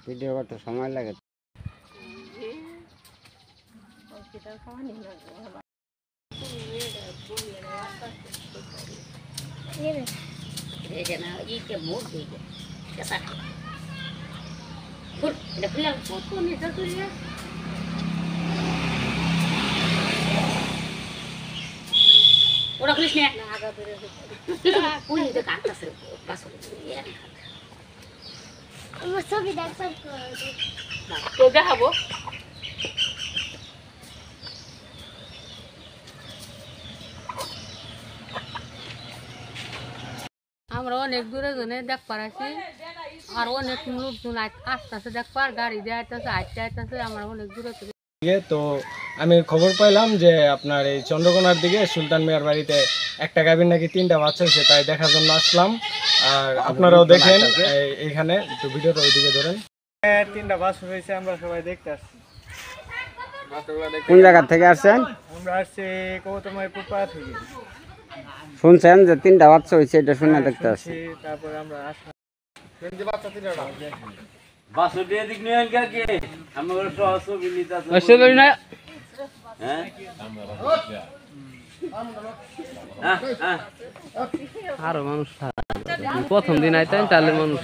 Video করতে সময় লাগে। ওরা খুলিস না ওই যে কাটতাছে বাস আমার ছবি দেখবার তো দেখাবো আমরা অনেক দূরে জনে দেখবার আছি আর অনেক লোকজন আসতেছে দেখবার গাড়ি দিয়ে আইতেছে হাঁটতে আইতেছে আমরা অনেক দূরে তো আমি খবর পাইলাম যে আপনার এই চন্দ্রকোনার দিকে সুলতান মিয়ার বাড়িতে একটা গাভীর নাকি 3টা বাচ্চা হয়েছে, তাই দেখার জন্য আসলাম। আর আপনারাও দেখেন এইখানে একটু ভিডিওটা ওইদিকে ধরেন। 3টা বাচ্চা হয়েছে, আমরা সবাই দেখতে আসছি। কোন জায়গা থেকে আসছেন? আমরা আসছি কৌতময় পুপা থেকে। শুনছেন যে 3টা বাচ্চা হয়েছে, এটা শুনে দেখতে আসছি। তারপরে আমরা আসলাম। আরো মানুষ প্রথম দিন আইতেন তাহলে মানুষ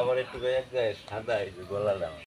আবার একটু সাদা গলা